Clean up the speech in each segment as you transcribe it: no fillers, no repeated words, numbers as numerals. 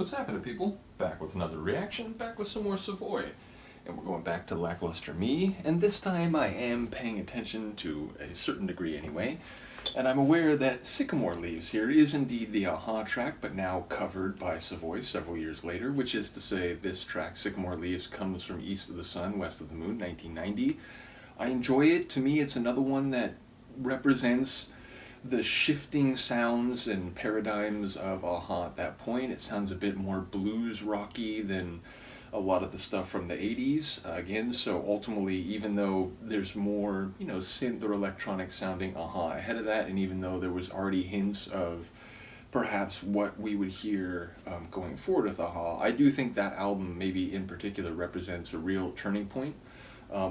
What's happening, people? Back with another reaction, back with some more Savoy. And we're going back to Lackluster Me, and this time I am paying attention to a certain degree anyway. And I'm aware that Sycamore Leaves here is indeed the Aha track, but now covered by Savoy several years later, which is to say this track, Sycamore Leaves, comes from East of the Sun, West of the Moon, 1990. I enjoy it. To me, it's another one that represents the shifting sounds and paradigms of Aha at that point. It sounds a bit more blues rocky than a lot of the stuff from the 80s. Again, so ultimately, even though there's more, synth or electronic sounding Aha ahead of that, and even though there was already hints of perhaps what we would hear going forward with Aha, I do think that album maybe in particular represents a real turning point.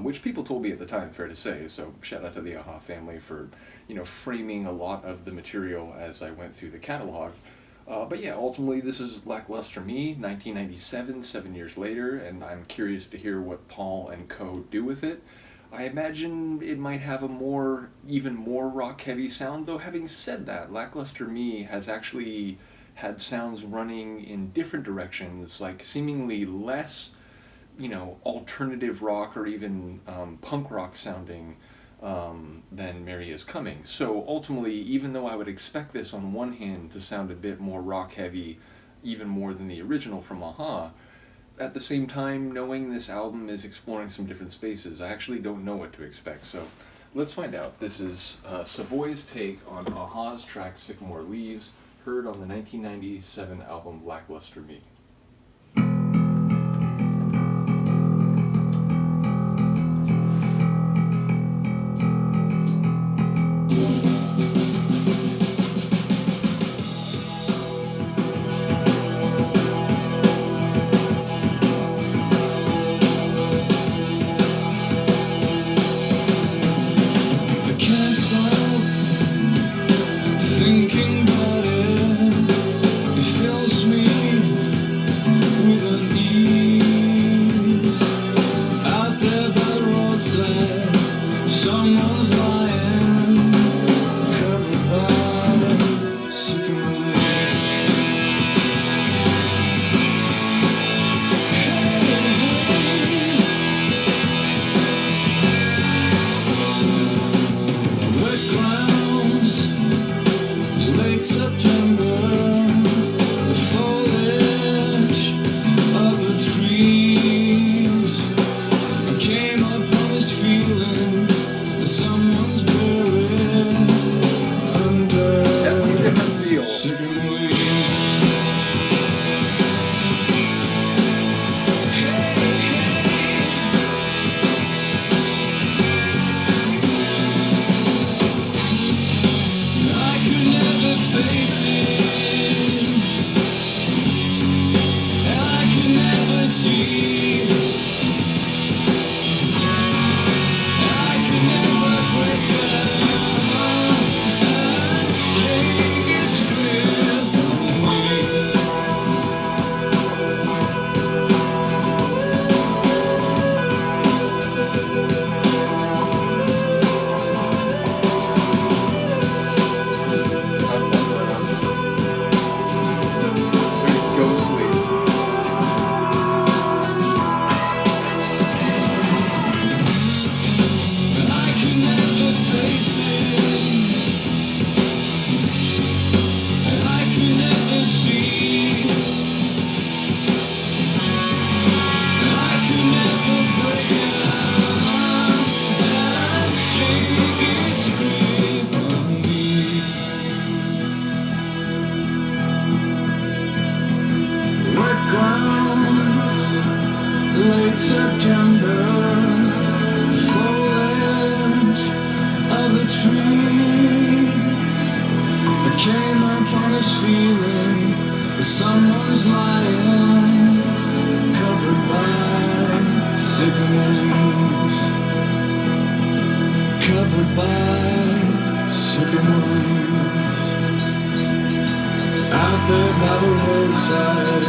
Which people told me at the time, fair to say. So shout out to the Aha family for, framing a lot of the material as I went through the catalog. But yeah, ultimately this is Lackluster Me, 1997, 7 years later, and I'm curious to hear what Paul and co. do with it. I imagine it might have a even more rock-heavy sound, though having said that, Lackluster Me has actually had sounds running in different directions, like seemingly less alternative rock or even punk rock sounding than Mary Is Coming. So ultimately, even though I would expect this on one hand to sound a bit more rock heavy, even more than the original from Aha, at the same time, knowing this album is exploring some different spaces, I actually don't know what to expect. So let's find out. This is Savoy's take on Aha's track Sycamore Leaves, heard on the 1997 album Lackluster Me. Thinking about it, it fills me with unease. Out there by the roadside, someone's lying, covered by sycamore leaves. Wet grounds, late September, the foliage of the trees. I came upon this feeling that someone's buried under Definitely a different feel. sycamore leaves. I could never face it, and I could never see, and I could never break down and shake its grip on me. Very ghostly. And I could never face it, and I could never see, and I could never break down and shake its grip on me. Wet ground, late September, the foliage of the tree. I came upon this feeling that someone's lying, covered by sycamore leaves. Covered by sycamore leaves. Out there by the roadside,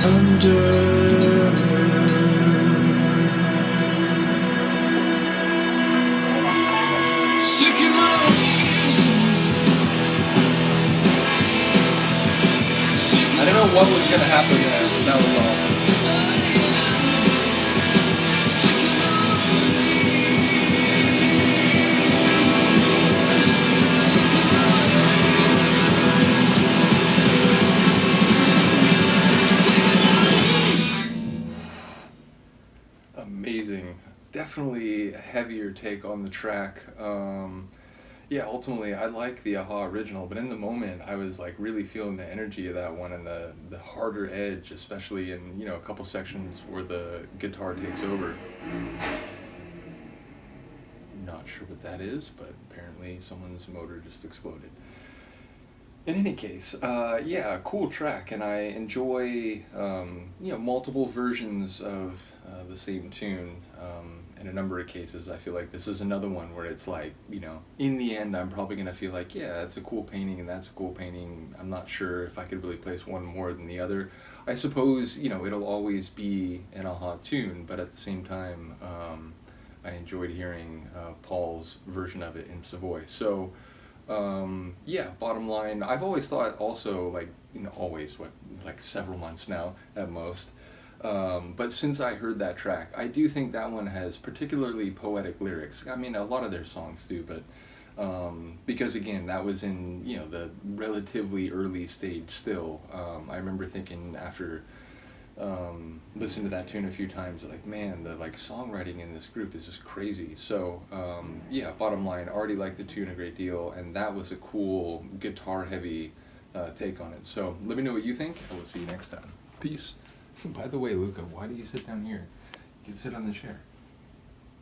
under sycamore leaves. know what was going to happen there, but that was awesome. Amazing. Definitely a heavier take on the track. Yeah, ultimately, I like the Aha original, but in the moment, I was like really feeling the energy of that one and the harder edge, especially in a couple sections where the guitar takes over. Not sure what that is, but apparently someone's motor just exploded. In any case, yeah, cool track, and I enjoy multiple versions of the same tune. In a number of cases, I feel like this is another one where it's like, in the end, I'm probably gonna feel like, yeah, that's a cool painting, and that's a cool painting. I'm not sure if I could really place one more than the other. I suppose it'll always be an Aha tune, but at the same time, I enjoyed hearing Paul's version of it in Savoy. So. Yeah, bottom line, I've always thought also, like, always, like several months now at most. But since I heard that track, I do think that one has particularly poetic lyrics. I mean, a lot of their songs do, but because again, that was in, the relatively early stage still. I remember thinking after listening to that tune a few times, like, man, the like songwriting in this group is just crazy. So yeah, bottom line, already liked the tune a great deal, and that was a cool guitar heavy take on it. So let me know what you think, and we'll see you next time. Peace. By the way, Luca, why do you sit down here? You can sit on the chair.